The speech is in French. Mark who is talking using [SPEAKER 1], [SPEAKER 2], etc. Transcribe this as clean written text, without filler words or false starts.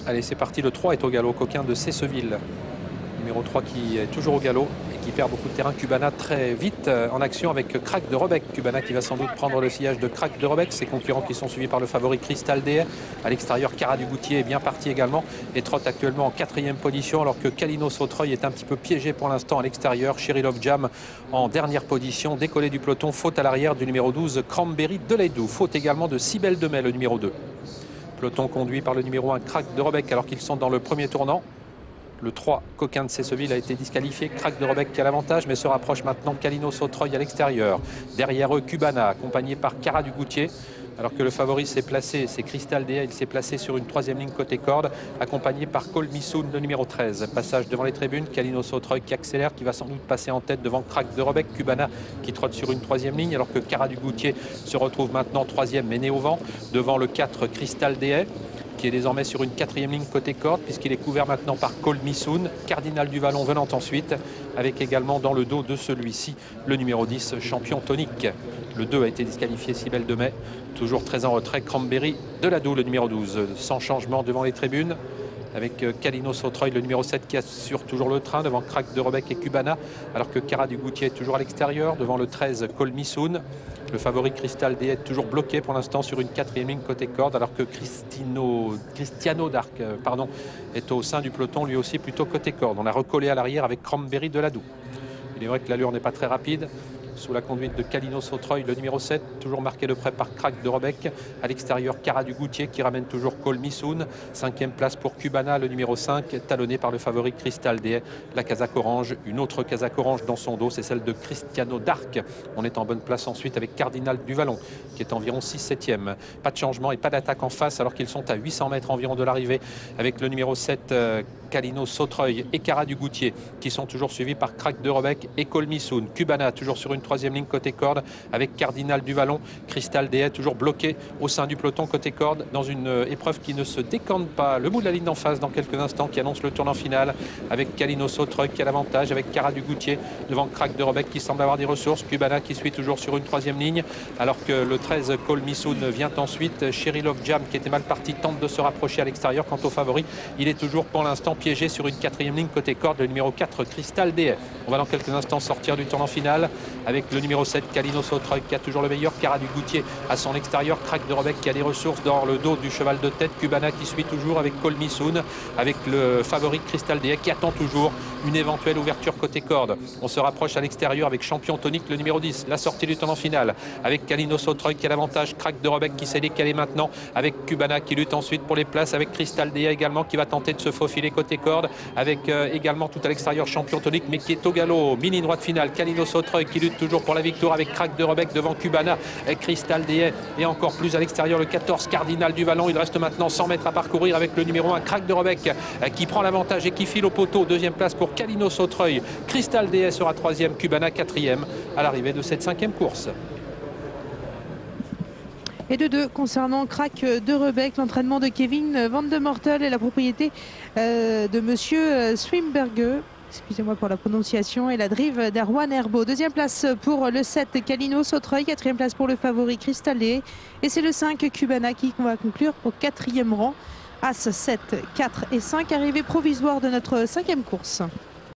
[SPEAKER 1] Allez, c'est parti, le 3 est au galop, Coquin de Cesseville. Numéro 3 qui est toujours au galop et qui perd beaucoup de terrain. Cubana très vite en action avec Crack de Rebec. Cubana qui va sans doute prendre le sillage de Crack de Rebec. Ses concurrents qui sont suivis par le favori Crystal Day. À l'extérieur, Cara du Goutier est bien parti également et trotte actuellement en 4e position, alors que Kalino Sautreuil est un petit peu piégé pour l'instant à l'extérieur. Cheryl of Jam en dernière position, décollé du peloton. Faute à l'arrière du numéro 12, Cranberry de Ledoux. Faute également de Cybelle Demey, le numéro 2. Peloton conduit par le numéro 1, Crack de Rebec, alors qu'ils sont dans le premier tournant. Le 3, Coquin de Cesseville, a été disqualifié. Crack de Rebec qui a l'avantage, mais se rapproche maintenant Kalino Sautreuil à l'extérieur. Derrière eux, Cubana, accompagné par Cara du Goutier. Alors que le favori s'est placé, c'est Crystal Day, il s'est placé sur une 3e ligne côté corde, accompagné par Col Missoun, le numéro 13. Passage devant les tribunes, Kalino Sautreuil qui accélère, qui va sans doute passer en tête devant Crack de Rebec. Cubana qui trotte sur une 3e ligne, alors que Cara du Goutier se retrouve maintenant 3e, mais né au vent, devant le 4, Crystal Day, qui est désormais sur une 4e ligne côté corde, puisqu'il est couvert maintenant par Col Missoun. Cardinal du Vallon venant ensuite, avec également dans le dos de celui-ci le numéro 10, Champion Tonique. Le 2 a été disqualifié, Cybelle Demey, toujours très en retrait, Cranberry de Ledoux, le numéro 12, sans changement devant les tribunes, avec Kalino Sautreuil, le numéro 7, qui assure toujours le train devant Crack de Rebec et Cubana, alors que Cara du Goutier est toujours à l'extérieur, devant le 13, Col Missoun. Le favori Crystal Day est toujours bloqué pour l'instant sur une 4e ligne côté corde, alors que Cristiano d'Arc est au sein du peloton, lui aussi plutôt côté corde. On a recollé à l'arrière avec Cranberry de Ledoux. Il est vrai que l'allure n'est pas très rapide, sous la conduite de Kalino Sautreuil, le numéro 7, toujours marqué de près par Crack de Rebec. À l'extérieur, Cara du Goutier qui ramène toujours Col Missoun. 5e place pour Cubana, le numéro 5, talonné par le favori Crystal Day. La casaque orange, une autre casaque orange dans son dos, c'est celle de Cristiano d'Arc. On est en bonne place ensuite avec Cardinal du Vallon, qui est environ 6/7e. Pas de changement et pas d'attaque en face, alors qu'ils sont à 800 mètres environ de l'arrivée, avec le numéro 7, Kalino Sautreuil et Cara du Goutier, qui sont toujours suivis par Crack de Rebec et Col Missoun. Cubana toujours sur une 3e ligne côté corde, avec Cardinal du Vallon. Crystal Day toujours bloqué au sein du peloton côté corde, dans une épreuve qui ne se décante pas. Le bout de la ligne d'en face dans quelques instants, qui annonce le tournant final, avec Kalino Sautreuil qui a l'avantage, avec Cara du Goutier devant Crack de Rebec qui semble avoir des ressources. Cubana qui suit toujours sur une 3e ligne, alors que le 13, Col Missoun, vient ensuite. Cheryl of Jam, qui était mal parti, tente de se rapprocher à l'extérieur. Quant au favori, il est toujours pour l'instant piégé sur une 4e ligne côté corde, le numéro 4, Crystal Day. On va dans quelques instants sortir du tournant final avec le numéro 7, Kalino Sautreuil, qui a toujours le meilleur. Cara du Goutier à son extérieur, Crack de Rebec qui a des ressources dans le dos du cheval de tête. Cubana qui suit toujours avec Col Missoun, avec le favori Crystal Day qui attend toujours une éventuelle ouverture côté corde. On se rapproche à l'extérieur avec Champion Tonique, le numéro 10. La sortie du tournant final avec Kalino Sautreuil qui a l'avantage. Crack de Rebec qui s'est décalé maintenant, avec Cubana qui lutte ensuite pour les places, avec Crystal Day également qui va tenter de se faufiler côté corde, avec également tout à l'extérieur Champion Tonique, mais qui est au galop. Mini droite finale, Kalino Sautreuil qui lutte toujours pour la victoire, avec Crack de Rebec devant Cubana, Crystal Day et encore plus à l'extérieur le 14, Cardinal du Vallon. Il reste maintenant 100 mètres à parcourir avec le numéro 1, Crack de Rebec, qui prend l'avantage et qui file au poteau. 2e place pour Kalino Sautreuil. Crystal Day sera 3e, Cubana 4e à l'arrivée de cette 5e course.
[SPEAKER 2] Et de 2 concernant Crack de Rebec, l'entraînement de Kevin Van de Mortel et la propriété de monsieur Swimberger. Excusez-moi pour la prononciation, et la drive d'Arwan Herbeau. 2e place pour le 7, Kalino Sautreuil. 4e place pour le favori Crystal Day. Et c'est le 5, Cubana, qui va conclure au 4e rang. As 7, 4 et 5, arrivée provisoire de notre 5e course.